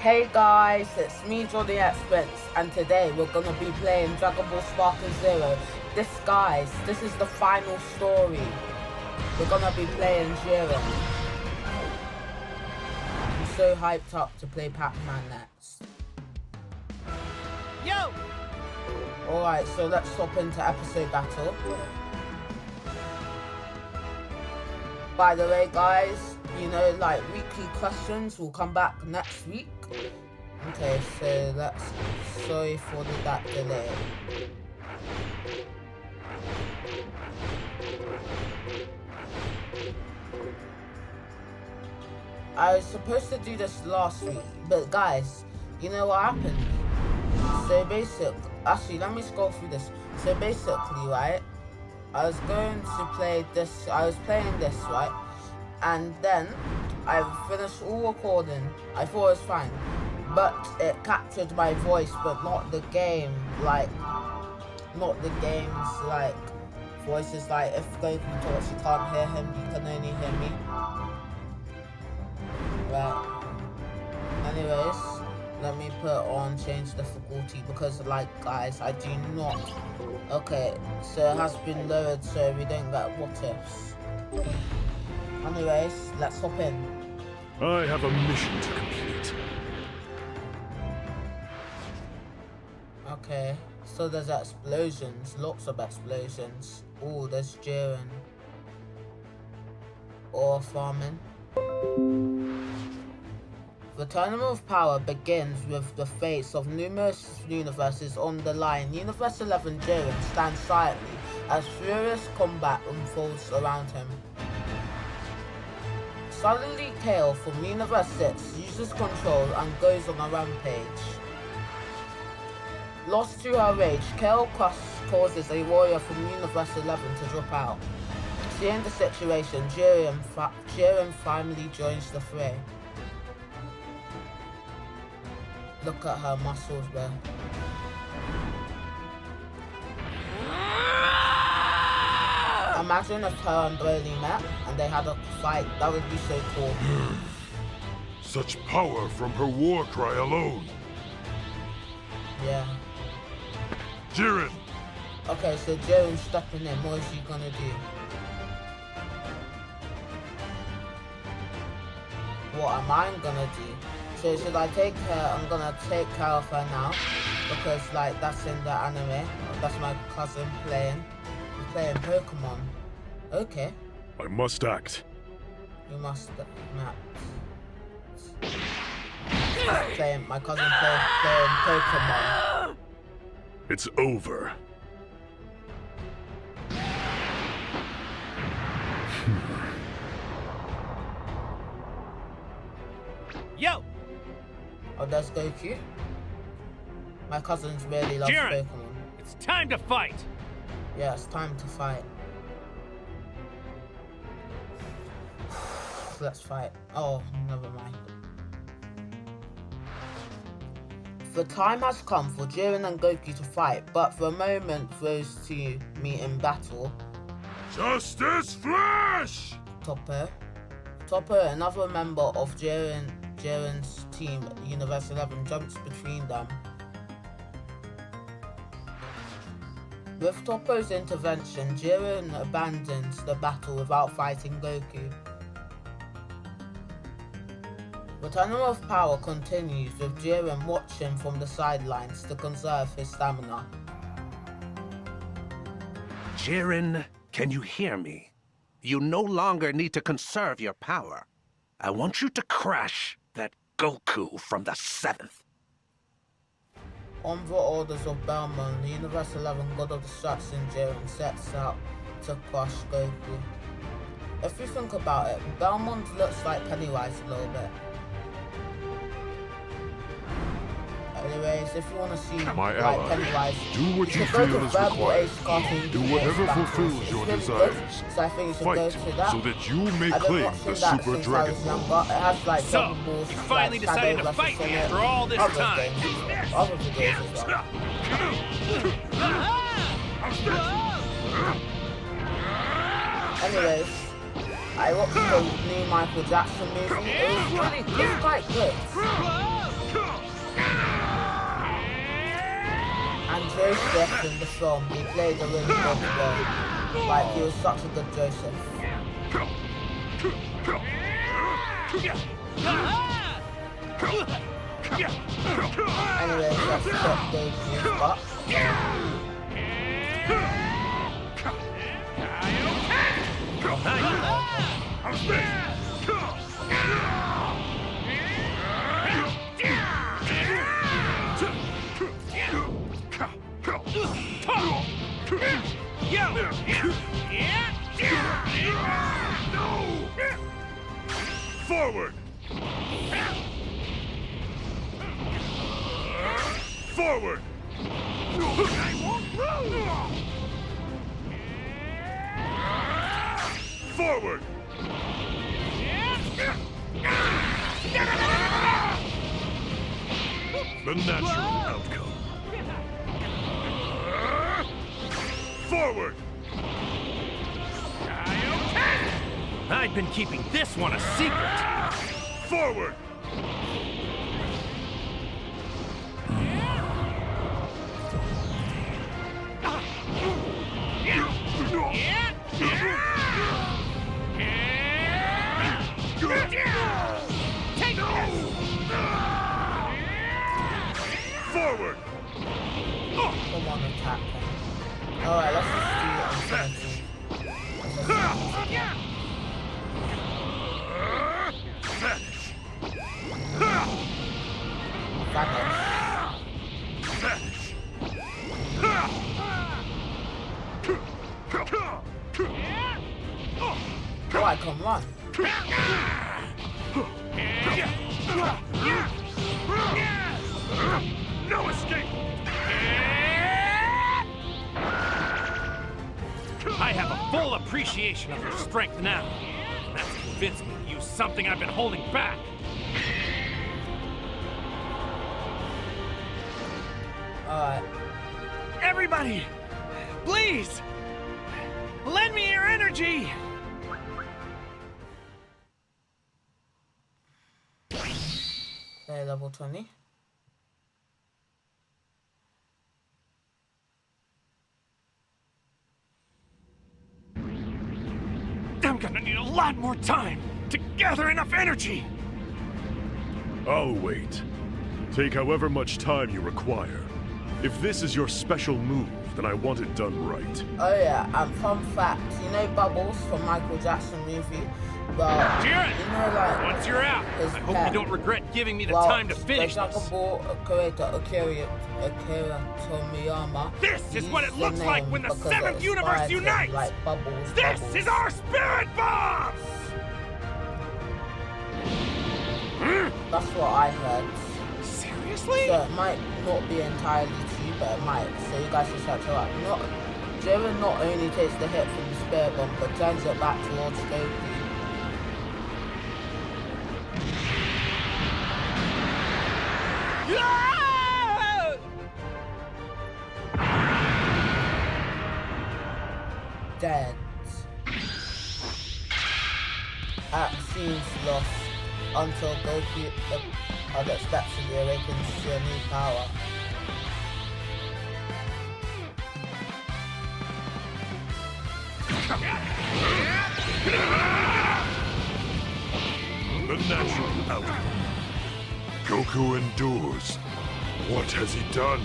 Hey guys, it's me Johnny Experts, and today we're gonna be playing Dragon Ball Sparking Zero. This is the final story. We're gonna be playing Jiren. I'm so hyped up to play Pac-Man next. Yo! Alright, so let's hop into episode battle. By the way guys, you know, like weekly questions will come back next week. Okay, so sorry for that delay. I was supposed to do this last week, but guys, you know what happened? So actually let me scroll through this. So basically, right, I was playing this, right? And then I finished all recording. I thought it was fine, but it captured my voice, but not the game. Not the game's voices. Like if Goku talks, you can't hear him. You can only hear me. Right. Anyways, let me change difficulty because, guys, I do not. Okay, so it has been lowered so we don't get what ifs. Anyways, let's hop in. I have a mission to complete. Okay, so there's explosions, lots of explosions. Oh, there's Jiren. Or farming. The Tournament of Power begins with the fates of numerous universes on the line. Universe 11 Jiren stands silently as furious combat unfolds around him. Suddenly, Kale from Universe 6 uses control and goes on a rampage. Lost to her rage, Kale causes a warrior from Universe 11 to drop out. Seeing the situation, Jiren finally joins the fray. Look at her muscles there. Imagine if her and Broly met and they had a fight. That would be so cool. Such power from her war cry alone. Yeah. Jiren! Okay, so Jiren's stepping in. What is she gonna do? What am I gonna do? So should I take her? I'm gonna take care of her now because that's in the anime. That's my cousin playing. He's playing Pokemon. Okay. I must act. You must act. My cousin playing Pokemon. It's over. Yo! Oh, there's Goku. My cousins really love Jiren, Pokemon. it's time to fight! Yeah, it's time to fight. Let's fight. Oh, never mind. The time has come for Jiren and Goku to fight, but for a moment those two meet in battle. Justice Flash! Topper, another member of Jiren's team, Universe 11, jumps between them. With Topper's intervention, Jiren abandons the battle without fighting Goku. The Tournament of Power continues with Jiren watching from the sidelines to conserve his stamina. Jiren, can you hear me? You no longer need to conserve your power. I want you to crash that Goku from the 7th. On the orders of Belmont, the Universe 11 God of Destruction Jiren sets out to crush Goku. If you think about it, Belmont looks like Pennywise a little bit. Anyways, if you want to see My ally, Pennywise, do what you feel is required. Do whatever fulfills your desires. So I think you should go Fight to that. so that you may claim the Super Dragon Ball. It has So, Dragon Balls, you finally decided to fight me after all this time. Other videos as well. Anyways, I watched the new Michael Jackson movie. It was quite good. Joseph in the film, he played a really good role. Like, he was such a good Joseph. Anyway, let's get Goku's butt. Forward! Forward! I won't move! Forward! The natural outcome. Forward! I'd been keeping this one a secret. Forward! Take this! Forward! Come on, attack him. Alright, let's just do it on 17. Vanish! Vanish. Oh, I can run. No escape! I have a full appreciation of your strength now. That's convinced me to use something I've been holding back. Alright. Everybody, please, lend me your energy. Okay, level 20. I'm gonna need a lot more time to gather enough energy. I'll wait. Take however much time you require. If this is your special move, then I want it done right. Oh yeah, and fun fact, you know Bubbles from Michael Jackson movie? Well, Jiren, you know, like, once you're out, his I hope pet. you don't regret giving me the Well, time to finish the Dragon this. Ball creator Akira Toriyama. This is what it used looks the like name when the because seventh it universe inspired him, unites. Like Bubbles. This Bubbles. is our spirit bomb! That's what I heard. Seriously? So it might not be entirely true, but it might. So you guys should check it out. Jiren not only takes the hit from the spirit bomb, but turns it back towards Goku. Dead. Seems lost until Goku unexpectedly awakens to a new power. The natural outcome. Goku endures. What has he done?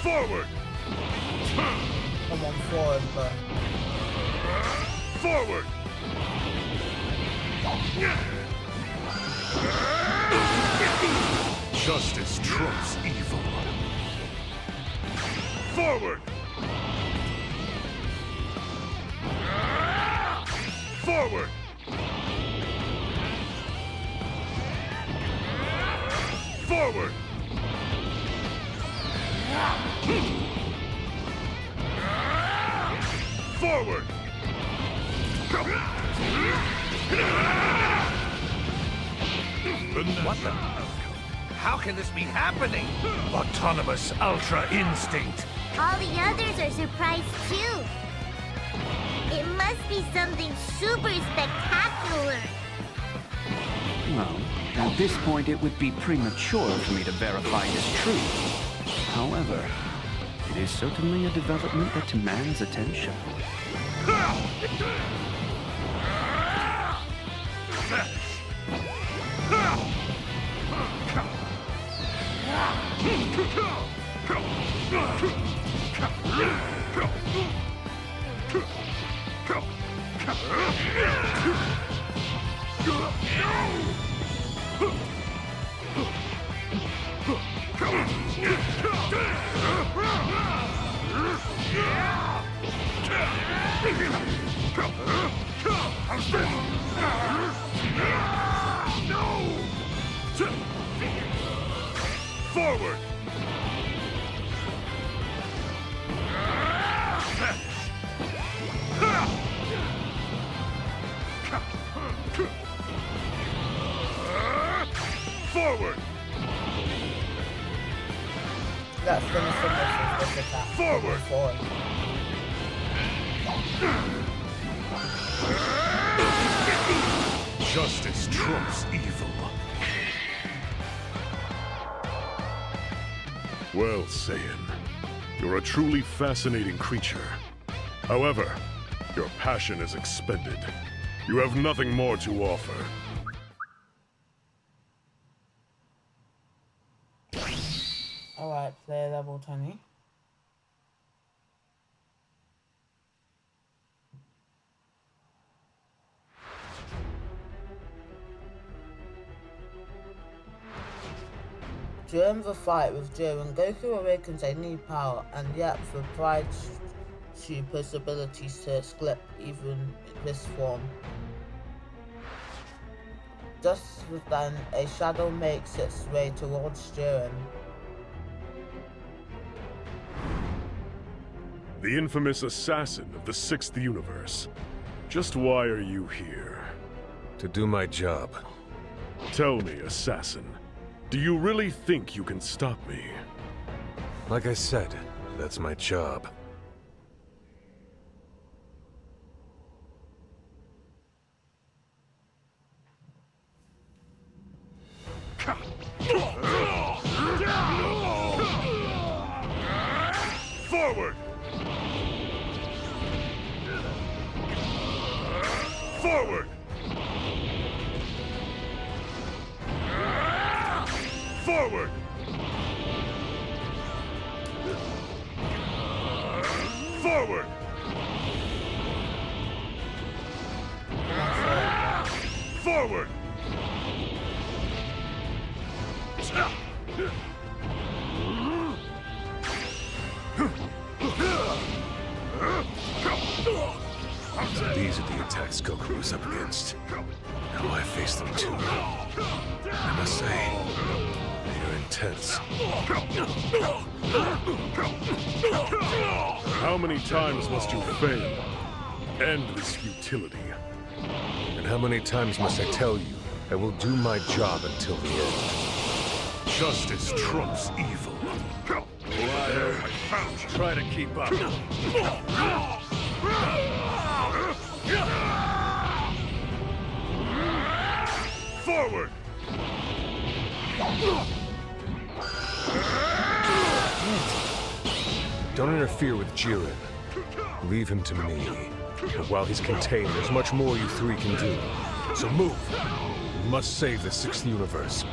Forward! Come on forward, but Forward! Justice trumps evil. Forward! Forward! Forward! Forward! What the? How can this be happening? Autonomous Ultra Instinct. All the others are surprised too. It must be something super spectacular. Well, At this point, it would be premature for me to verify it as true. However, it is certainly a development that demands attention. Forward! Forward! Let's finish the mission. This attack. Forward! Forward. Justice trumps evil. Well, Saiyan, you're a truly fascinating creature. However, your passion is expended. You have nothing more to offer. Alright, player level 20. During the fight with Jiren, Goku awakens a new power, and yet the pride Super's abilities to escape even this form. Just then, a shadow makes its way towards Jiren. The infamous assassin of the 6th universe. Just why are you here? To do my job. Tell me, assassin, do you really think you can stop me? Like I said, that's my job. Forward! Forward! Forward! Forward! Forward! These are the attacks Goku was up against. Now I face them too. I must say, they are intense. How many times must you fail? End this futility. And how many times must I tell you, I will do my job until the end. Justice trumps evil. Try to keep up. Forward! Don't interfere with Jiren. Leave him to me. But while he's contained, there's much more you three can do. So move! We must save the 6th universe.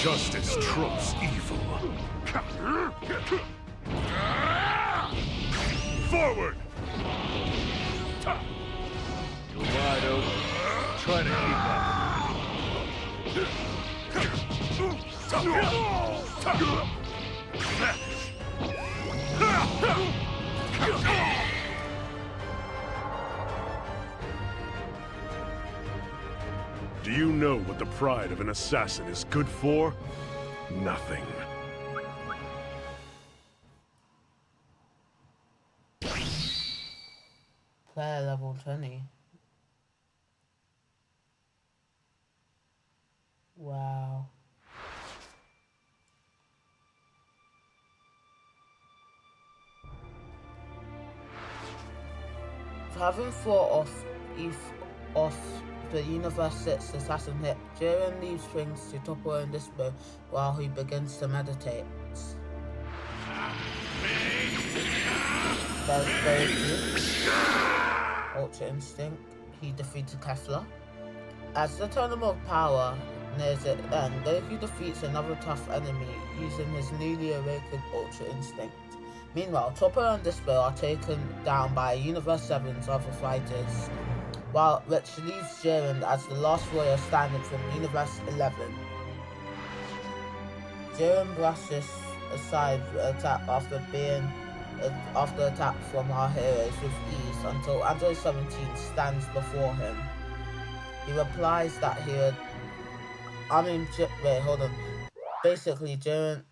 Justice trumps evil. Forward! You're wide open. Try to keep up. Do you know what the pride of an assassin is good for? Nothing. Player level 20. Wow. Having fought off the Universe 6 assassin hit, Jiren leaves things to topple in despair while he begins to meditate. Ultra Instinct. He defeated Kefla. As the Tournament of Power nears its end, Goku defeats another tough enemy using his newly awakened Ultra Instinct. Meanwhile, Topper and Despair are taken down by Universe 7's other fighters, which leaves Jiren as the last warrior standing from Universe 11. Jiren brushes aside the attack after attack from our heroes with ease until Android 17 stands before him. He replies that he would... Basically, Jiren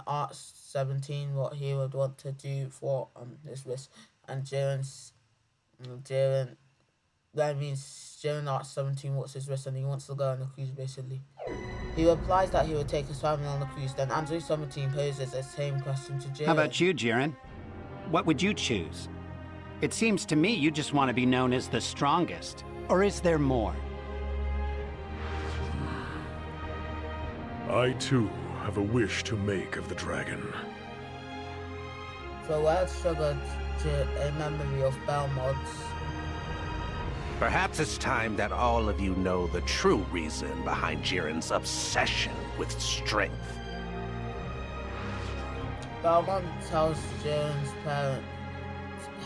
asks 17 what he would want to do for his wish, and Jiren asks 17 what's his wish, and he wants to go on a cruise, basically. He replies that he would take his family on the cruise. Then Android 17 poses the same question to Jiren. How about you, Jiren? What would you choose? It seems to me you just want to be known as the strongest. Or is there more? I, too, have a wish to make of the dragon. The words triggered a memory of Belmont's. Perhaps it's time that all of you know the true reason behind Jiren's obsession with strength. Belmont tells Jiren's parent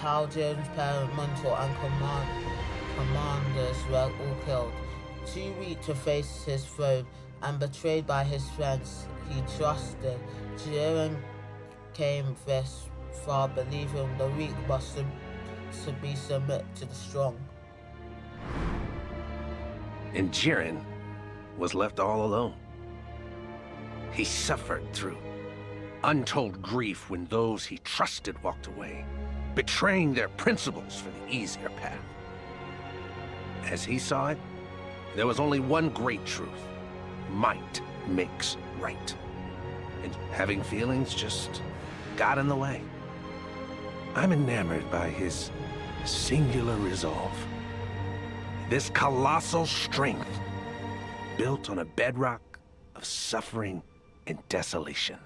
how Jiren's parent, mentor, and commanders were all killed. Too weak to face his foe and betrayed by his friends he trusted, Jiren came this far believing the weak must be submit to the strong. And Jiren was left all alone. He suffered through untold grief when those he trusted walked away, betraying their principles for the easier path. As he saw it, there was only one great truth: might makes right. And having feelings just got in the way. I'm enamored by his singular resolve. This colossal strength, built on a bedrock of suffering and desolation.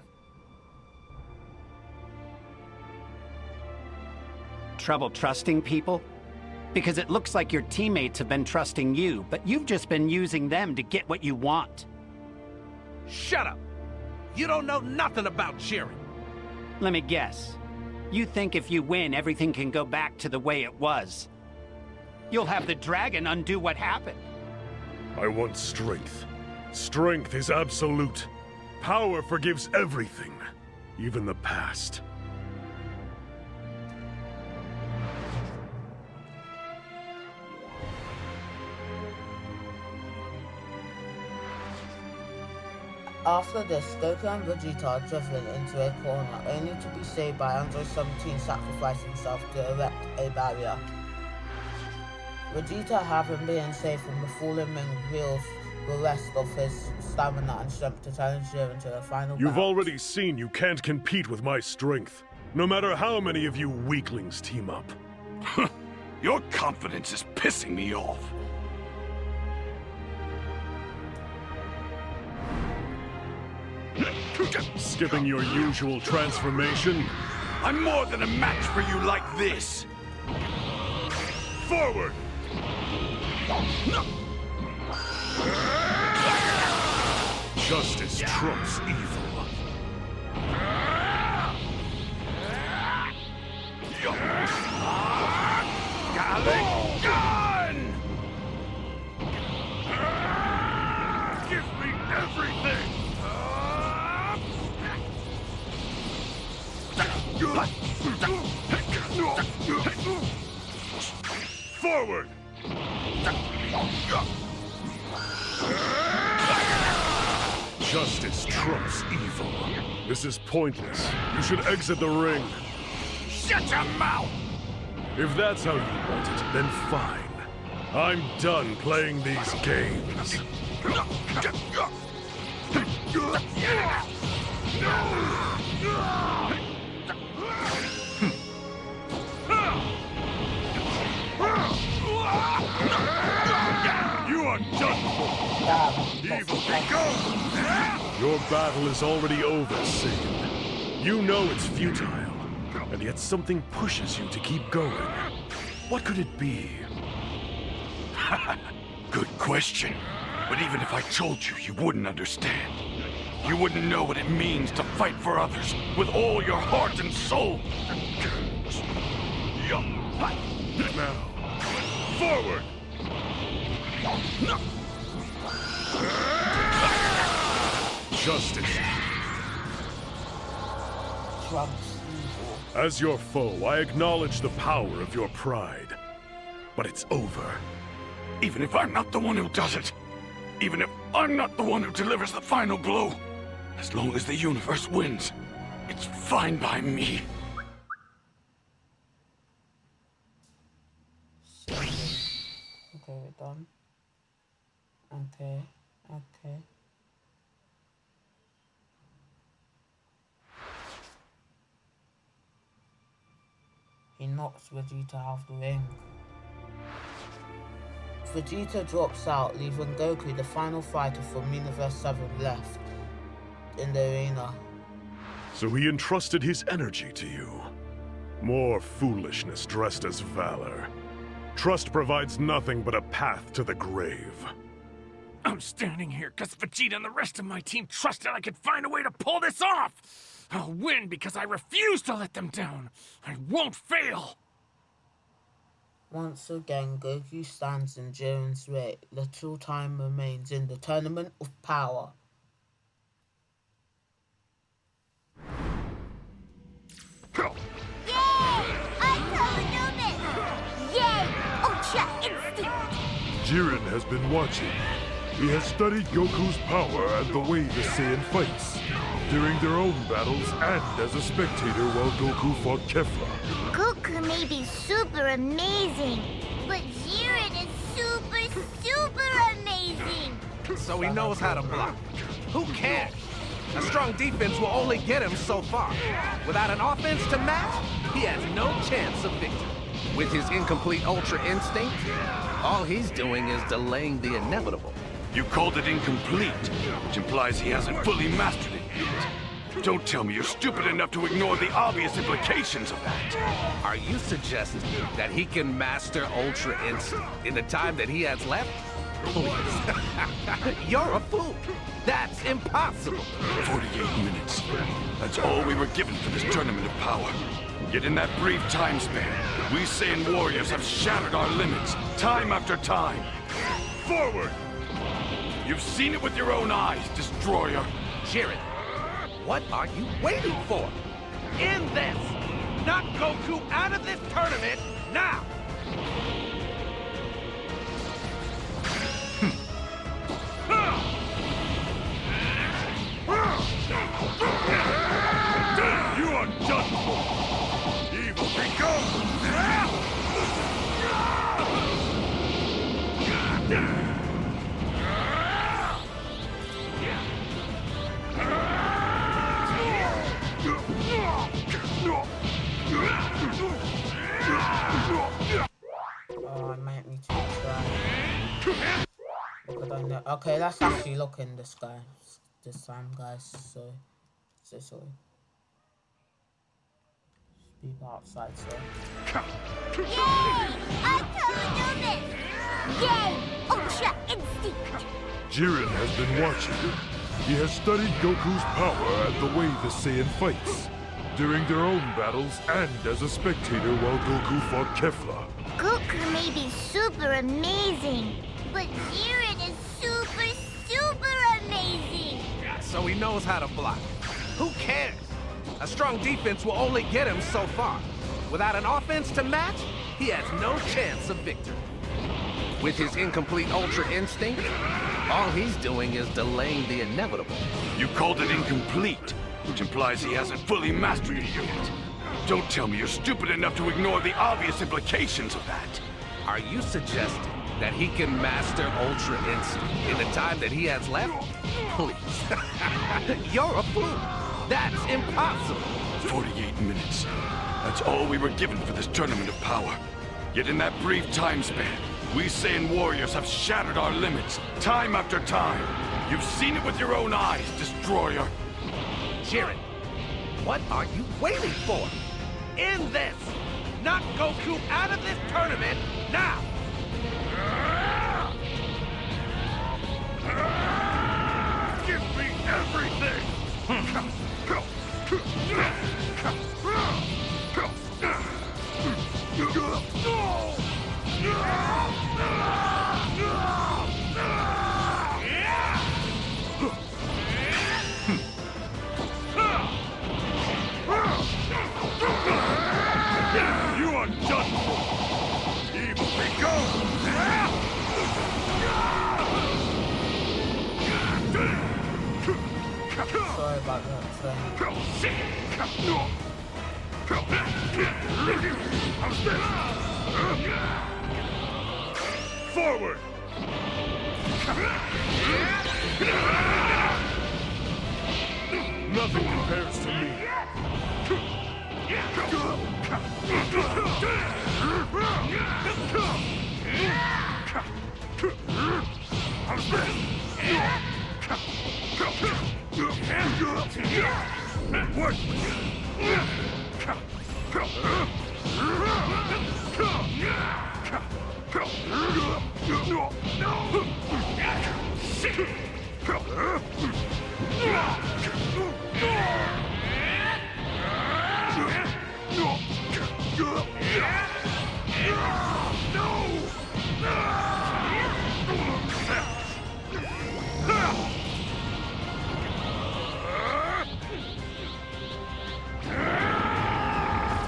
Trouble trusting people? Because it looks like your teammates have been trusting you, but you've just been using them to get what you want. Shut up! You don't know nothing about Jiren. Let me guess. You think if you win, everything can go back to the way it was. You'll have the dragon undo what happened. I want strength. Strength is absolute. Power forgives everything, even the past. After this, Goku and Vegeta are driven into a corner, only to be saved by Android 17 sacrificing himself to erect a barrier. Vegeta, having been saved from the fallen Ming, reveals the rest of his stamina and strength to challenge Jiren to the final You've bout. already seen you can't compete with my strength, no matter how many of you weaklings team up. Your confidence is pissing me off. Skipping your usual transformation? I'm more than a match for you like this. Forward! Justice trumps evil. Gallic gun! Give me everything! Forward! Justice trumps evil. This is pointless. You should exit the ring. Shut your mouth! If that's how you want it, then fine. I'm done playing these games. Evil be gone! Your battle is already over, Saiyan. You know it's futile, and yet something pushes you to keep going. What could it be? Good question. But even if I told you, you wouldn't understand. You wouldn't know what it means to fight for others with all your heart and soul. Now, forward! Justice. As your foe, I acknowledge the power of your pride. But it's over. Even if I'm not the one who does it. Even if I'm not the one who delivers the final blow. As long as the universe wins, it's fine by me. Okay, we're done. Okay. He knocks Vegeta off the ring. Vegeta drops out, leaving Goku, the final fighter from Universe 7, left in the arena. So he entrusted his energy to you. More foolishness dressed as valor. Trust provides nothing but a path to the grave. I'm standing here because Vegeta and the rest of my team trusted I could find a way to pull this off. I'll win because I refuse to let them down. I won't fail. Once again, Goku stands in Jiren's way. Little time remains in the Tournament of Power. Jiren has been watching. He has studied Goku's power and the way the Saiyan fights, during their own battles and as a spectator while Goku fought Kefla. Goku may be super amazing, but Jiren is super amazing. So he knows how to block. Who cares? A strong defense will only get him so far. Without an offense to match, he has no chance of victory. With his incomplete Ultra Instinct, all he's doing is delaying the inevitable. You called it incomplete, which implies he hasn't fully mastered it yet. Don't tell me you're stupid enough to ignore the obvious implications of that. Are you suggesting that he can master Ultra Instinct in the time that he has left? Please. You're a fool. That's impossible. 48 minutes. That's all we were given for this Tournament of Power. Yet in that brief time span, we Saiyan warriors have shattered our limits, time after time. Forward! You've seen it with your own eyes, Destroyer. Jiren, what are you waiting for? End this! Knock Goku out of this tournament now! You are done for! Evil be gone! Oh, I might need to try. Okay, let's actually look in this guy this time, guys. So sorry. People outside, so. Yay! Autonomous! Yay! Ultra Instinct! Jiren has been watching. He has studied Goku's power and the way the Saiyan fights, during their own battles and as a spectator while Goku fought Kefla. Goku may be super amazing, but Jiren is super amazing. So he knows how to block. Who cares? A strong defense will only get him so far. Without an offense to match, he has no chance of victory. With his incomplete Ultra Instinct, all he's doing is delaying the inevitable. You called it incomplete, which implies he hasn't fully mastered it yet. Don't tell me you're stupid enough to ignore the obvious implications of that. Are you suggesting that he can master Ultra Instinct in the time that he has left? Please. You're a fool. That's impossible. 48 minutes. That's all we were given for this Tournament of Power. Yet in that brief time span, We Saiyan warriors have shattered our limits, time after time. You've seen it with your own eyes, Destroyer. Jiren, what are you waiting for? In this! Knock Goku out of this tournament now! Give me everything! You are done for! Evil be gone! Sorry about that, friend. Forward! Nothing compares to me. What?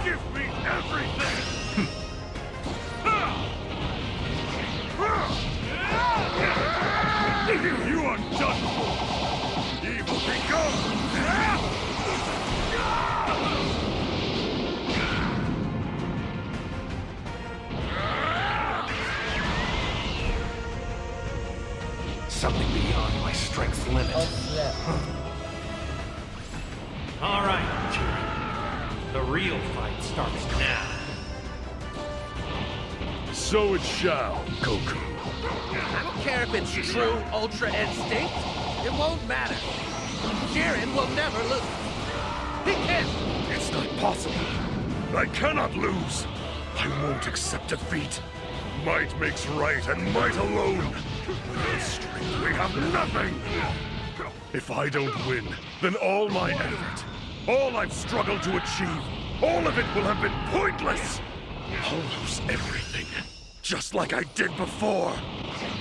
Give me everything! You are done for! Evil be gone! Something beyond my strength's limit. Oh, yeah. All right, Jiren. The real fight starts now. So it shall, Goku. I don't care if it's true Ultra Instinct. It won't matter. Jiren will never lose. He can't. It's not possible. I cannot lose. I won't accept defeat. Might makes right, and might alone. Without strength, we have nothing. If I don't win, then all my effort, all I've struggled to achieve, all of it will have been pointless. I'll lose everything, just like I did before.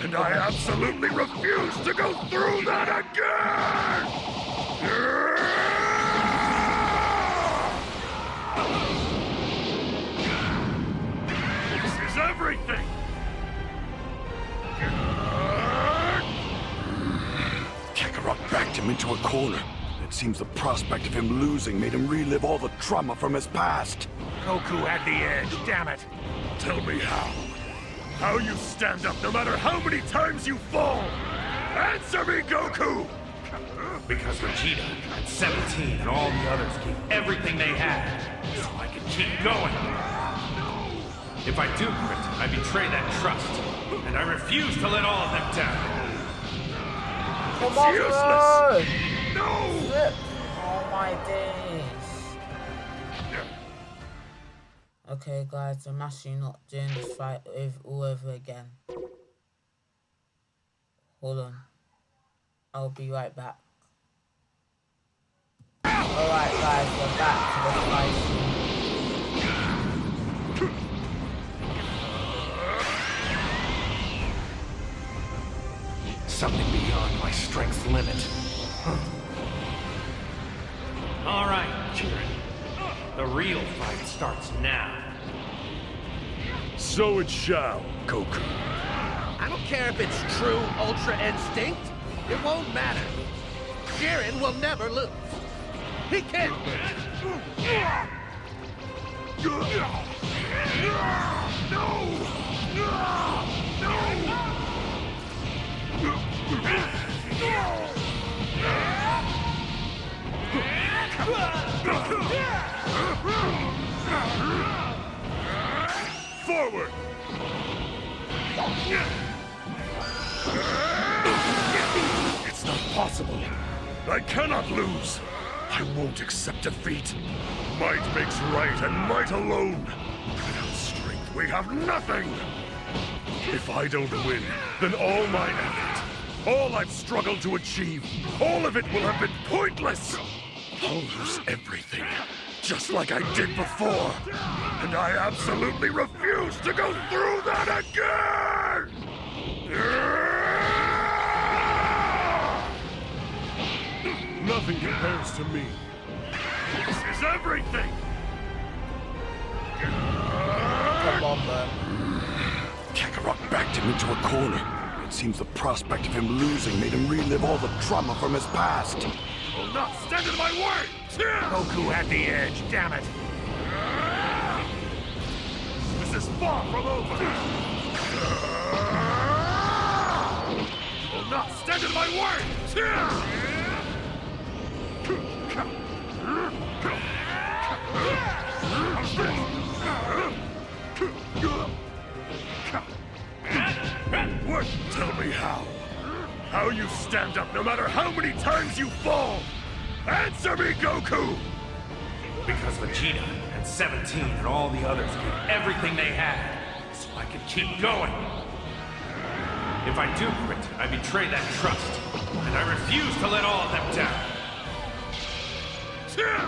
And I absolutely refuse to go through that again! This is everything! Kakarot backed him into a corner. It seems the prospect of him losing made him relive all the trauma from his past. Goku had the edge, damn it! Tell me how. How you stand up no matter how many times you fall! Answer me, Goku! Because Vegeta at 17 and all the others gave everything they had so I could keep going. If I do quit, I betray that trust, and I refuse to let all of them down. Come on, Useless. bro! No! Flip. Oh my days. Okay, guys, I'm actually not doing this fight all over again. Hold on. I'll be right back. Alright, guys, we're back to the fight scene. Something beyond my strength's limit. All right, Jiren. The real fight starts now. So it shall, Goku. I don't care if it's true Ultra Instinct. It won't matter. Jiren will never lose. He can't. Forward! impossible. I cannot lose. I won't accept defeat. Might makes right, and might alone. Without strength, we have nothing. If I don't win, then all my effort, all I've struggled to achieve, all of it will have been pointless. I'll lose everything, just like I did before. And I absolutely refuse to go through that again! Nothing compares to me. This is everything! Come on, man. Kakarot backed him into a corner. It seems the prospect of him losing made him relive all the trauma from his past. Will not stand in my way! Goku had the edge, damn it. This is far from over! Will not stand in my way! What? Tell me how. How you stand up no matter how many times you fall! Answer me, Goku! Because Vegeta and 17 and all the others gave everything they had, so I could keep going. If I do quit, I betray that trust, and I refuse to let all of them down.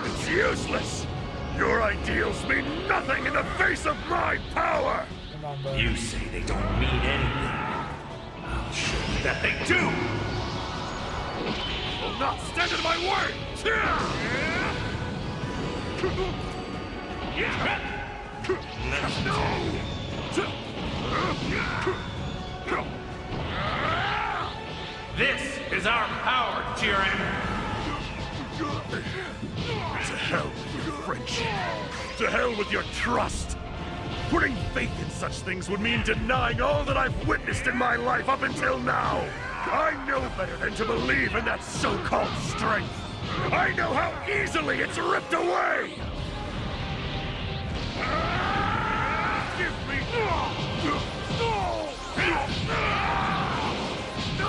It's useless! Your ideals mean nothing in the face of my power! Come on, bro. You say they don't mean anything. I'll show you that they do! Will not stand in my way! This is our power, Jiren! To hell with your friendship. To hell with your trust. Putting faith in such things would mean denying all that I've witnessed in my life up until now. I know better than to believe in that so-called strength. I know how easily it's ripped away! Give me... No!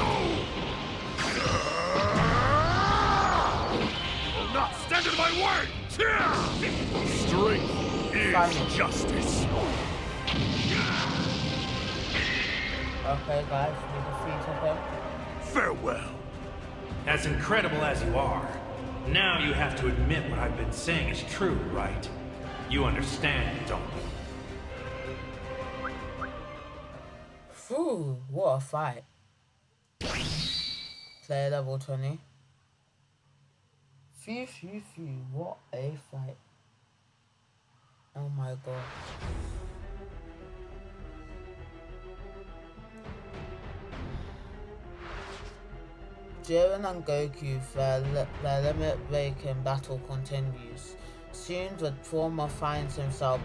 Will not stand in my way! Strength is justice. Okay, guys, we defeated him. Farewell. As incredible as you are, now you have to admit what I've been saying is true, right? You understand, don't you? Phew, what a fight. Player level 20. Phew, what a fight. Oh my god. Jiren and Goku, their limit-breaking battle continues. Soon the former finds himself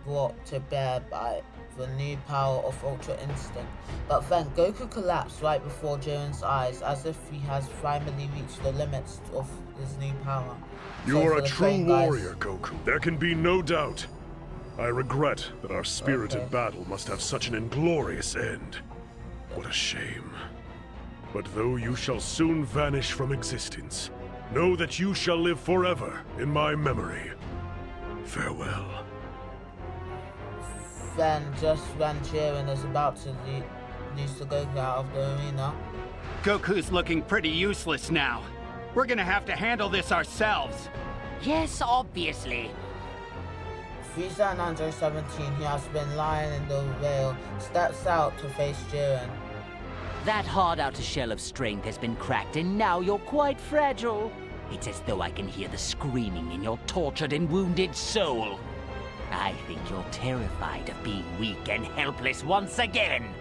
brought to bear by the new power of Ultra Instinct. But then Goku collapsed right before Jiren's eyes, as if he has finally reached the limits of his new power. You are a true warrior, Goku. There can be no doubt. I regret that our spirited battle must have such an inglorious end. What a shame. But though you shall soon vanish from existence, know that you shall live forever in my memory. Farewell. Then, just when Jiren is about to lose to Goku out of the arena, Goku's looking pretty useless now. We're gonna have to handle this ourselves. Yes, obviously. Frieza and Android 17, who has been lying in the rail, steps out to face Jiren. That hard outer shell of strength has been cracked, and now you're quite fragile. It's as though I can hear the screaming in your tortured and wounded soul. I think you're terrified of being weak and helpless once again.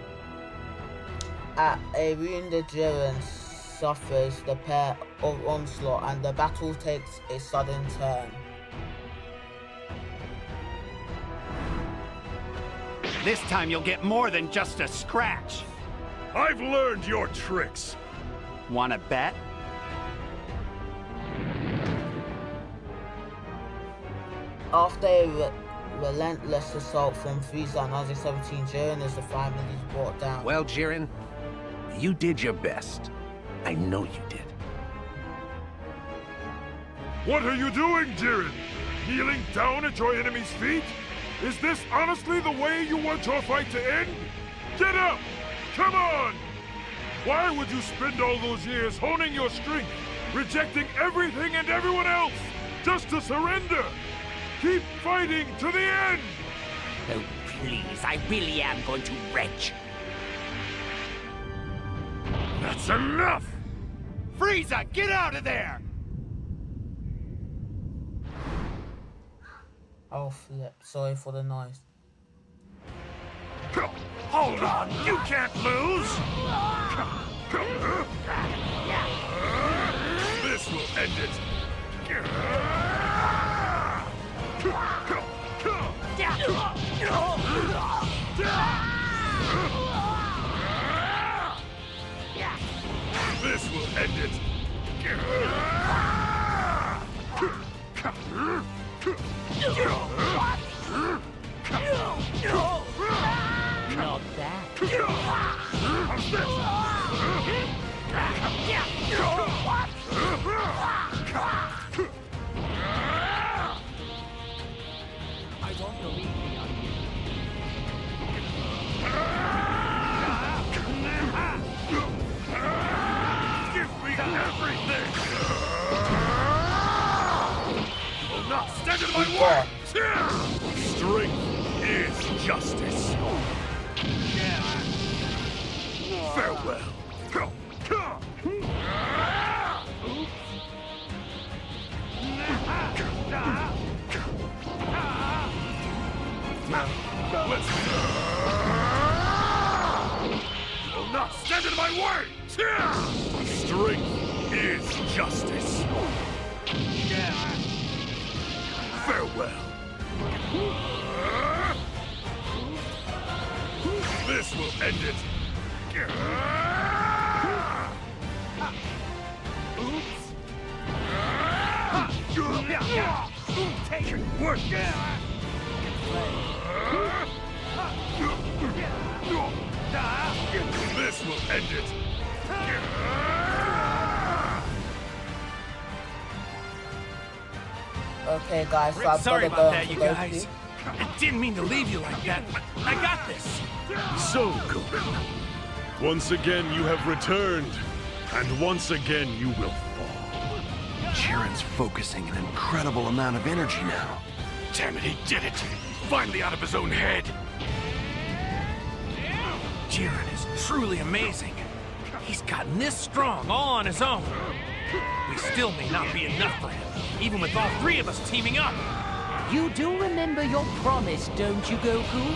A wounded Jiren suffers the pair of onslaught, and the battle takes a sudden turn. This time you'll get more than just a scratch. I've learned your tricks. Wanna bet? After a relentless assault from Frieza and Android 17, Jiren is finally brought down. Well, Jiren, you did your best. I know you did. What are you doing, Jiren? Kneeling down at your enemy's feet? Is this honestly the way you want your fight to end? Get up! Come on! Why would you spend all those years honing your strength, rejecting everything and everyone else, just to surrender? Keep fighting to the end! Oh, please, I really am going to retch. That's enough! Frieza, get out of there! Oh flip, sorry for the noise. Hold on, you can't lose! This will end it! This will end it! Not that. How's I don't believe me on you. Give me everything! You will not stand in my way! Strength is justice. Farewell. Let's go. You will not stand in my way! Strength is justice. Farewell. This will end it. Oops. Take it. Work. This will end it. Okay guys, so I've Sorry gotta go about that, you to go guys. see. I didn't mean to leave you like that, but I got this. So, Goku, once again you have returned, and once again you will fall. Jiren's focusing an incredible amount of energy now. Damn it, he did it! Finally out of his own head! Jiren is truly amazing. He's gotten this strong all on his own. We still may not be enough for him, even with all three of us teaming up. You do remember your promise, don't you, Goku?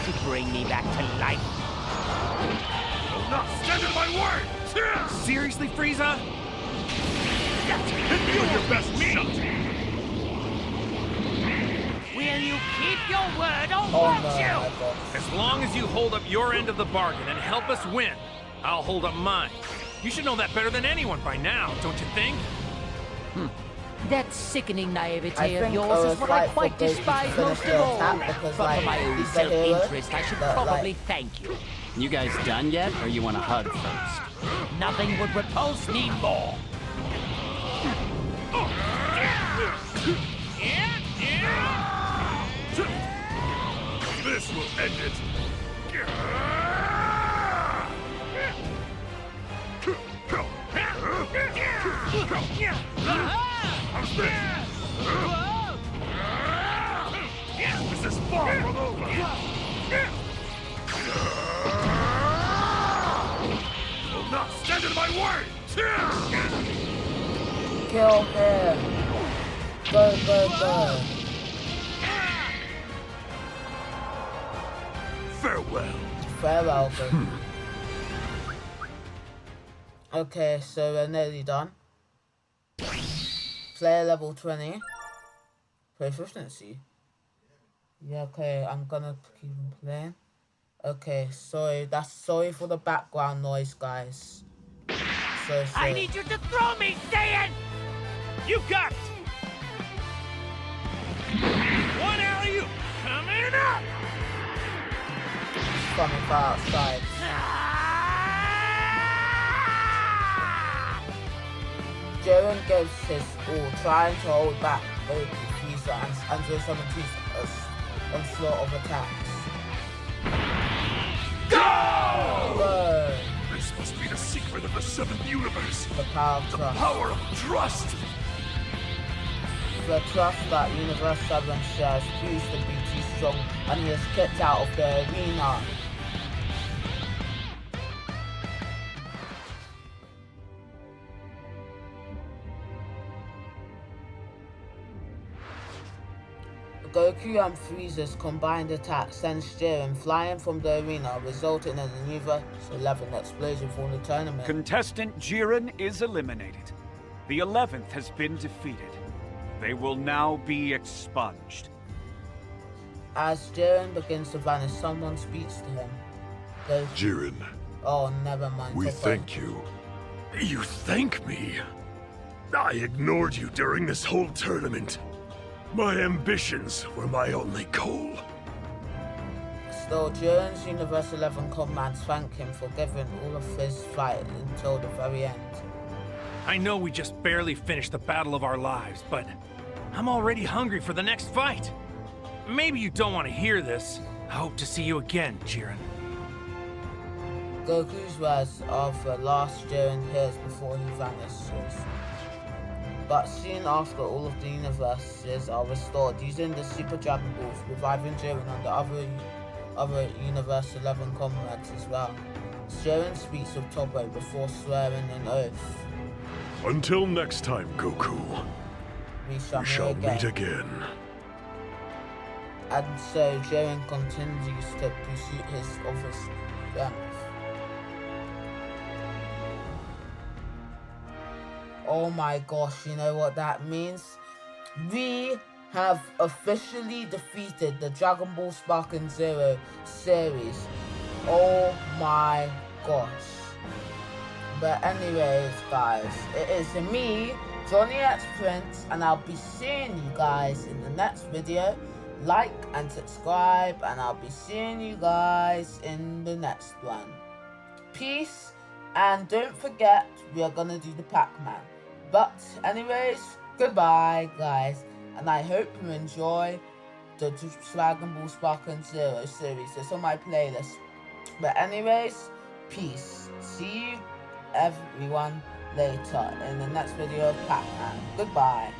To bring me back to life. Will not stand in my way! Seriously, Frieza? Hit me with your best shot! Will you keep your word or Oh won't no, you? my God. As long as you hold up your end of the bargain and help us win, I'll hold up mine. You should know that better than anyone by now, don't you think? That sickening I naivete of think yours is it's what I like quite for Goku to despise finish most the of all. attack because, But like, for my own he's the hero self-interest, I should that, probably like- thank you. You guys done yet, or you want a hug first? Nothing would repulse me more. This will end it! How's this? This is far from over! Will not stand in my way! Kill him. Go, go, go. Farewell! Farewell, Goku. Okay, so we're nearly done. Player level 20. Proficiency. Yeah, okay, I'm gonna keep on playing. Okay, sorry for the background noise, guys. So I need you to throw me, Saiyan! You got it! One alley-oop coming up! coming from outside. Jiren gives his all, trying to hold back Goku, Frieza, and 017's onslaught of attacks. Go! This must be the secret of the 7th universe. The power of trust. Power of trust. The trust that Universe 7 shares proves to be too strong, and he is kicked out of the arena. Goku and Frieza's combined attack sends Jiren flying from the arena, resulting in a Universe 11 explosion for the tournament. Contestant Jiren is eliminated. The 11th has been defeated. They will now be expunged. As Jiren begins to vanish, someone speaks to him. Jiren, Oh, never mind. we thank you. You thank me? I ignored you during this whole tournament. My ambitions were my only goal. Still, Jiren's Universe 11 comrades thank him for giving all of his fight until the very end. I know we just barely finished the battle of our lives, but I'm already hungry for the next fight. Maybe you don't want to hear this. I hope to see you again, Jiren. Goku's words are the last Jiren hears before he vanishes. But soon after, all of the universes are restored using the Super Dragon Balls, reviving Jiren and the other Universe 11 comrades as well. Jiren speaks with Toppo before swearing an oath. Until next time, Goku, We we shall meet again. And so Jiren continues to pursue his office strength. Oh my gosh, you know what that means? We have officially defeated the Dragon Ball Sparking Zero series. Oh my gosh. But anyways, guys, it is me, Johnny X Prince, and I'll be seeing you guys in the next video. Like and subscribe, and I'll be seeing you guys in the next one. Peace, and don't forget, we are gonna do the Pac-Man. But anyways, goodbye, guys, and I hope you enjoy the Dragon Ball Sparking Zero series. It's on my playlist. But anyways, peace. See you everyone later in the next video of Pac-Man. Goodbye.